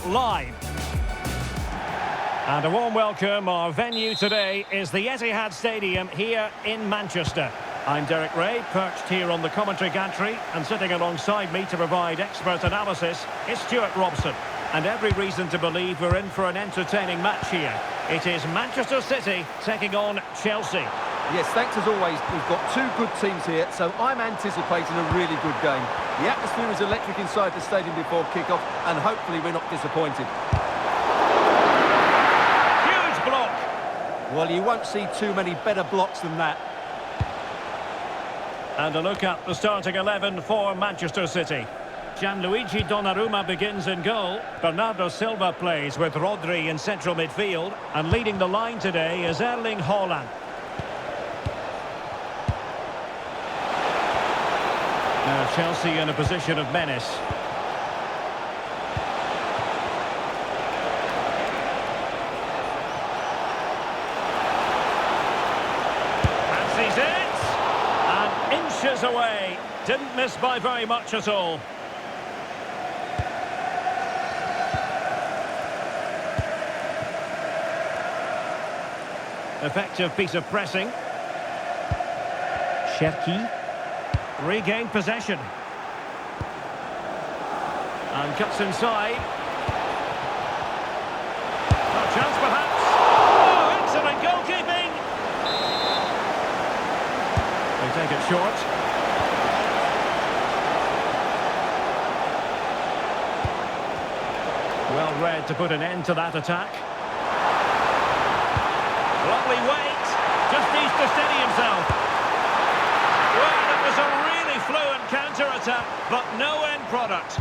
live. And a warm welcome. Our venue today is the Etihad Stadium here in Manchester. I'm Derek Ray, perched here on the commentary gantry, and sitting alongside me to provide expert analysis is Stuart Robson. And every reason to believe we're in for an entertaining match here. It is Manchester City taking on Chelsea. Yes, thanks as always. We've got two good teams here, so I'm anticipating a really good game. The atmosphere is electric inside the stadium before kick-off, and hopefully we're not disappointed. Huge block. Well, you won't see too many better blocks than that. And a look at the starting 11 for Manchester City. Gianluigi Donnarumma begins in goal. Bernardo Silva plays with Rodri in central midfield. And leading the line today is Erling Haaland. Now Chelsea in a position of menace. Fancies it! And inches away. Didn't miss by very much at all. Effective piece of pressing. Cherki regained possession. And cuts inside. A chance perhaps. Oh, excellent goalkeeping. They take it short. Well read to put an end to that attack. Lovely weight, just needs to steady himself. Well, it was a really fluent counter-attack, but no end product.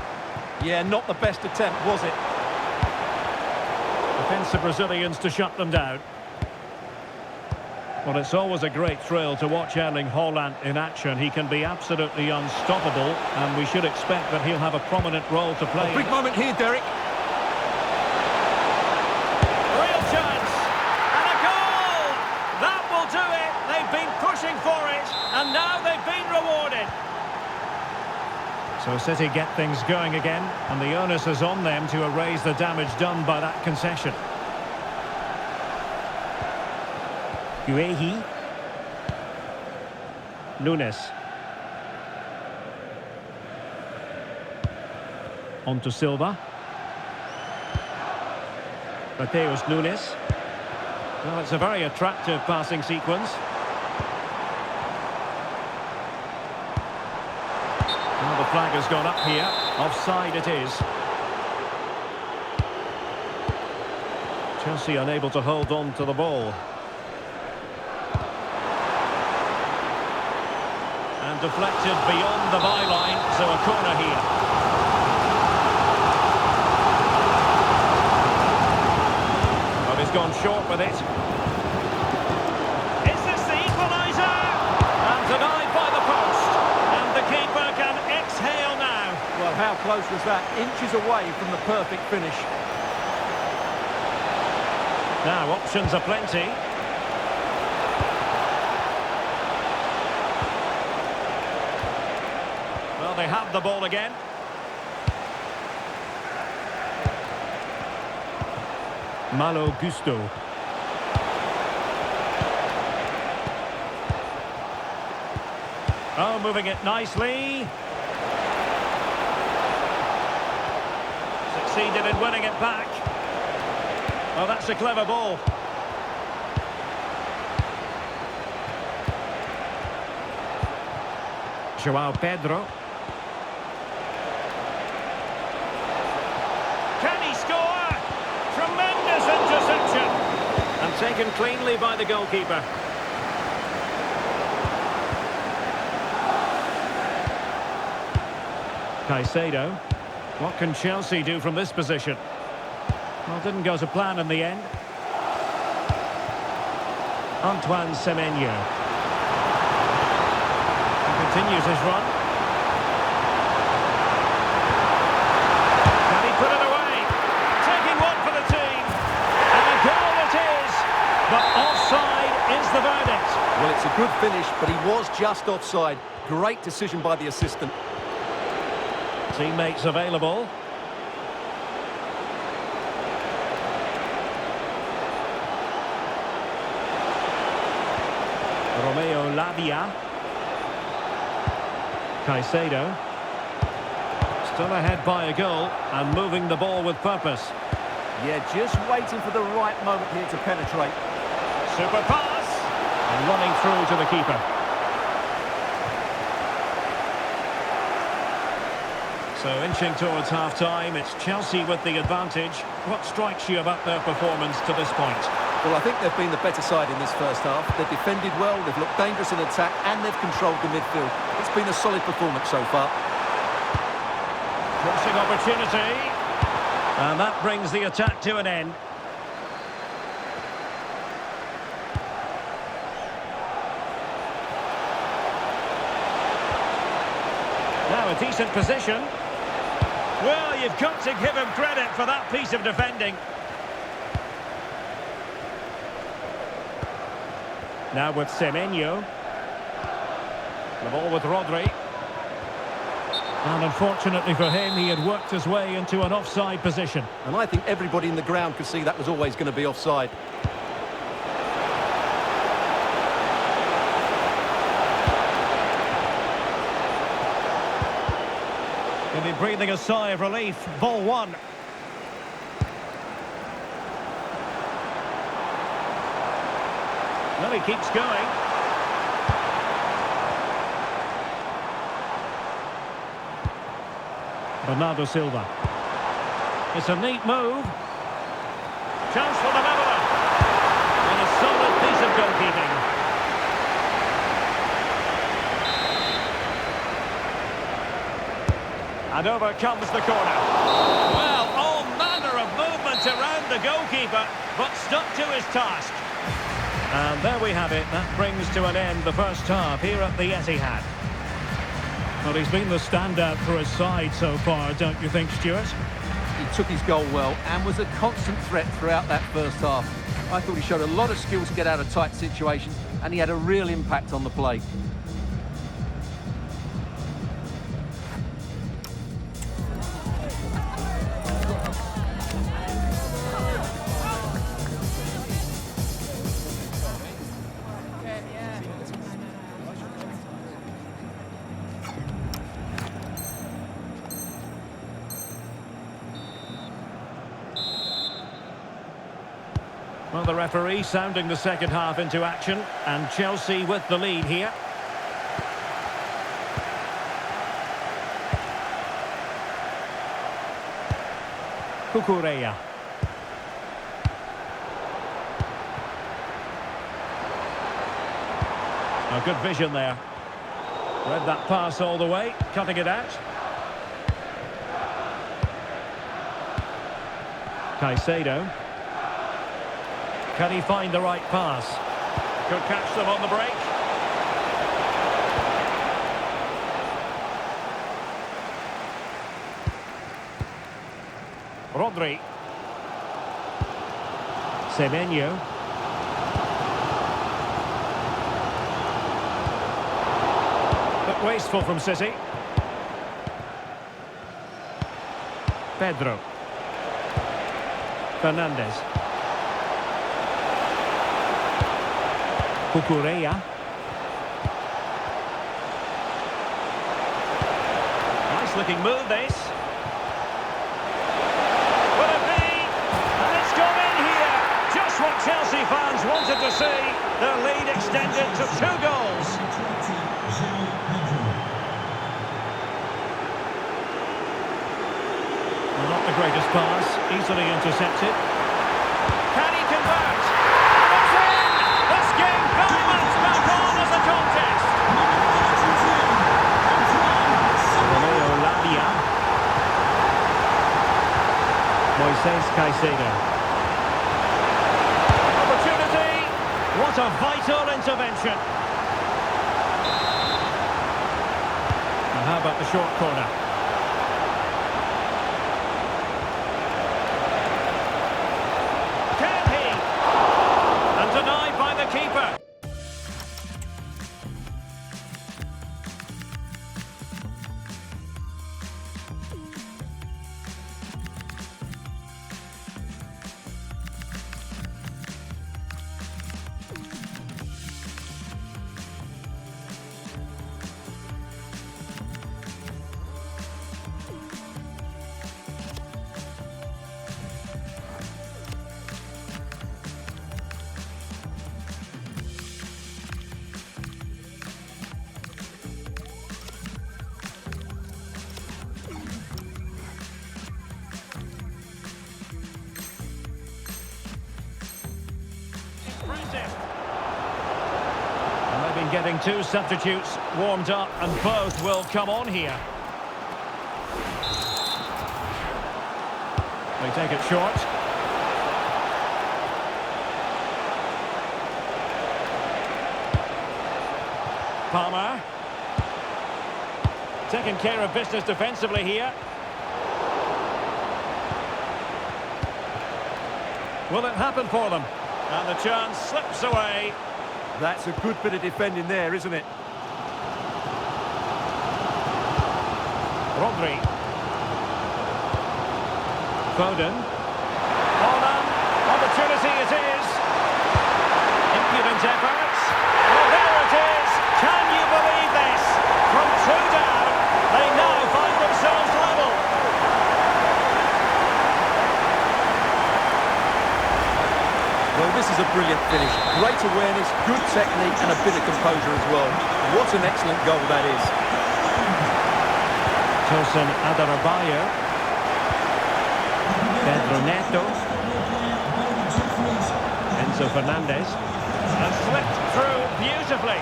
Yeah, not the best attempt, was it? Defensive Brazilians to shut them down. Well, it's always a great thrill to watch Erling Haaland in action. He can be absolutely unstoppable, and we should expect that he'll have a prominent role to play. A big moment here, Derek. Real chance. And a goal! That will do it. They've been pushing for it, and now they've been rewarded. So City get things going again, and the onus is on them to erase the damage done by that concession. Guehi. Nunes. On to Silva. Mateus Nunes. Well, it's a very attractive passing sequence. Well, the flag has gone up here. Offside it is. Chelsea unable to hold on to the ball. And deflected beyond the byline, so a corner here. But he's gone short with it. Is this the equaliser? And denied by the post. And the keeper can exhale now. Well, how close was that? Inches away from the perfect finish. Now, options are plenty. Well, they have the ball again. Malo Gusto. Oh, moving it nicely. Succeeded in winning it back. Oh, that's a clever ball. João Pedro. Can he score? Tremendous interception. And taken cleanly by the goalkeeper. Caicedo. What can Chelsea do from this position? Well, didn't go to plan in the end. Antoine Semenyo. Continues his run. Can he put it away? Taking one for the team. And a goal it is. But offside is the verdict. Well, it's a good finish, but he was just offside. Great decision by the assistant. Teammates available. Romeo Lavia. Caicedo. Still ahead by a goal and moving the ball with purpose. Yeah, just waiting for the right moment here to penetrate. Super pass. And running through to the keeper. So inching towards half-time, it's Chelsea with the advantage. What strikes you about their performance to this point? Well, I think they've been the better side in this first half. They've defended well, they've looked dangerous in attack, and they've controlled the midfield. It's been a solid performance so far. Crossing opportunity. And that brings the attack to an end. Now a decent position. Well, you've got to give him credit for that piece of defending. Now with Semenyo. The ball with Rodri. And unfortunately for him, he had worked his way into an offside position. And I think everybody in the ground could see that was always going to be offside. He'll be breathing a sigh of relief. Ball one. Well, he keeps going. Bernardo Silva. It's a neat move. Chance for the leveller. And a solid piece of goalkeeping. And over comes the corner. Well, all manner of movement around the goalkeeper, but stuck to his task. And there we have it. That brings to an end the first half here at the Etihad. Well, he's been the standout for his side so far, don't you think, Stuart? He took his goal well and was a constant threat throughout that first half. I thought he showed a lot of skill to get out of tight situations, and he had a real impact on the play. Well, the referee sounding the second half into action, and Chelsea with the lead here. Cucurella. A good vision there. Read that pass all the way, cutting it out. Caicedo. Can he find the right pass? Could catch them on the break. Rodri. Semenyo. But wasteful from City. Pedro. Fernandez. Cucurella. Nice looking move this. Will it be? And it's gone in here. Just what Chelsea fans wanted to see. Their lead extended to 2 goals. Well, not the greatest pass. Easily intercepted. Can he convert? It's in! This game very much back on as a contest. Romeo Lavia. Moises Caicedo. Opportunity. What a vital intervention. And how about the short corner? Can he? And denied by the keeper. stiff. And they've been getting two substitutes warmed up, and both will come on here. They take it short. Palmer. Taking care of business defensively here. Will it happen for them? And the chance slips away. That's a good bit of defending there, isn't it? Rodri. Foden. Holland. Opportunity it is. Impudent efforts. Well, there it is. Can you believe this? From two down, they now find themselves level. Well, this is a brilliant finish. Great awareness, good technique, and a bit of composure as well. What an excellent goal that is. Tosin Adarabioyo. Pedro Neto. Enzo Fernandez. And slipped through beautifully.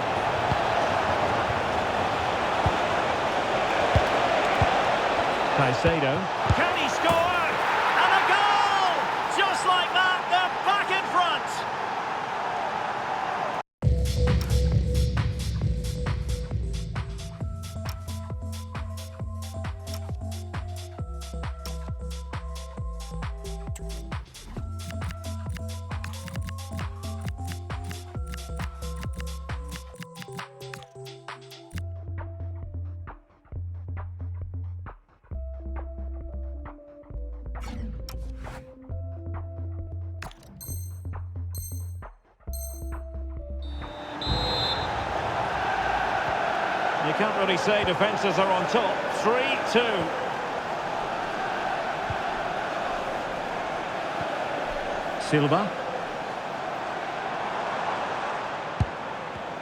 Caicedo. Can he score? And a goal! Just like that, they're back in front. You can't really say defences are on top. 3-2. Silva.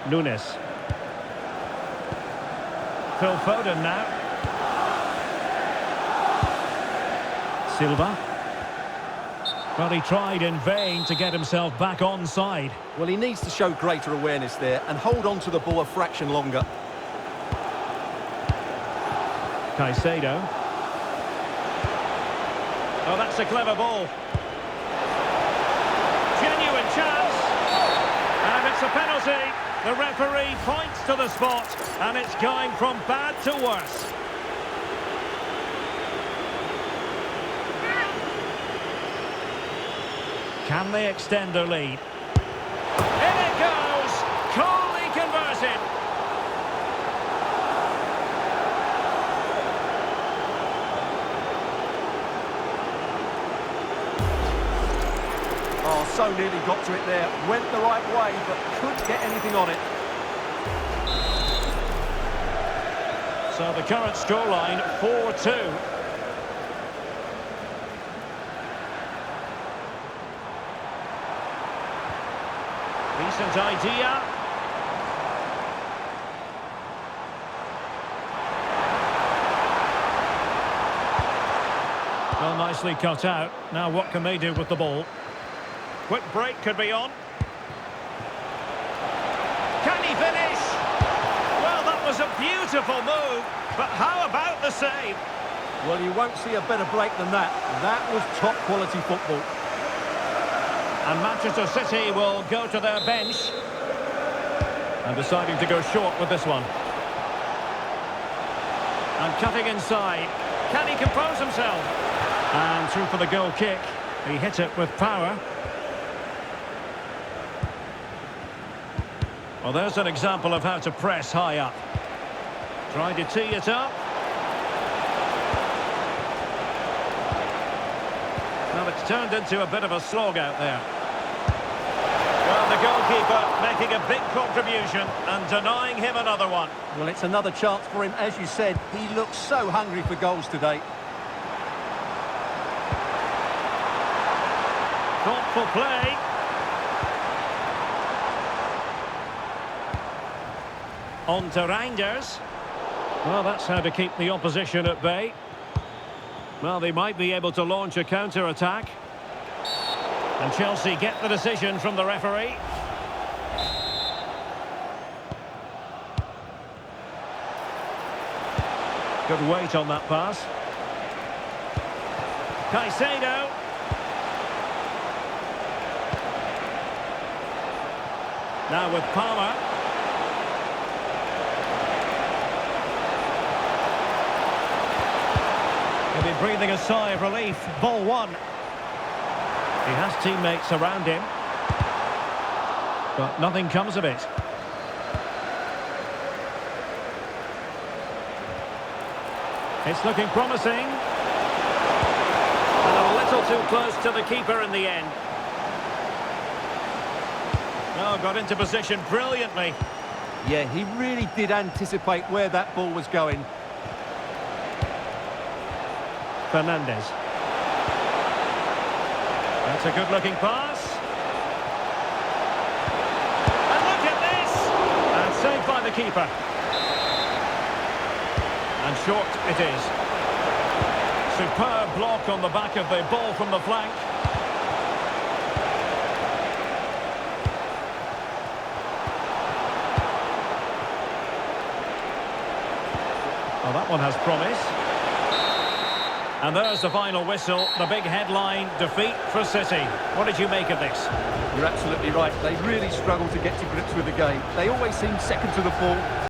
Nunes. Phil Foden now. Silva. Well, he tried in vain to get himself back onside. Well, he needs to show greater awareness there and hold on to the ball a fraction longer. Caicedo. Oh, that's a clever ball. Genuine chance. And it's a penalty. The referee points to the spot. And it's going from bad to worse. Can they extend their lead? In it goes! Coolly converted. Oh, so nearly got to it there. Went the right way, but couldn't get anything on it. So the current scoreline, 4-2. Decent idea. Well, nicely cut out. Now what can they do with the ball? Quick break could be on. Can he finish? Well, that was a beautiful move, but how about the save? Well, you won't see a better break than that. That was top quality football. And Manchester City will go to their bench. And deciding to go short with this one. And cutting inside. Can he compose himself? And through for the goal kick. He hit it with power. Well, there's an example of how to press high up. Trying to tee it up. Well, it's turned into a bit of a slog out there. Well, the goalkeeper making a big contribution and denying him another one. Well, it's another chance for him. As you said, he looks so hungry for goals today. Thoughtful play. On to Reinders. Well, that's how to keep the opposition at bay. Well, they might be able to launch a counter-attack. And Chelsea get the decision from the referee. Good weight on that pass. Caicedo. Now with Palmer. He'll be breathing a sigh of relief. Ball one. He has teammates around him, but nothing comes of it. It's looking promising. And a little too close to the keeper in the end. Oh, got into position brilliantly. Yeah, he really did anticipate where that ball was going. Fernandes. That's a good-looking pass. And look at this! And saved by the keeper. And short it is. Superb block on the back of the ball from the flank. Well, that one has promise. And there's the final whistle, the big headline, defeat for City. What did you make of this? You're absolutely right. They really struggled to get to grips with the game. They always seem second to the ball.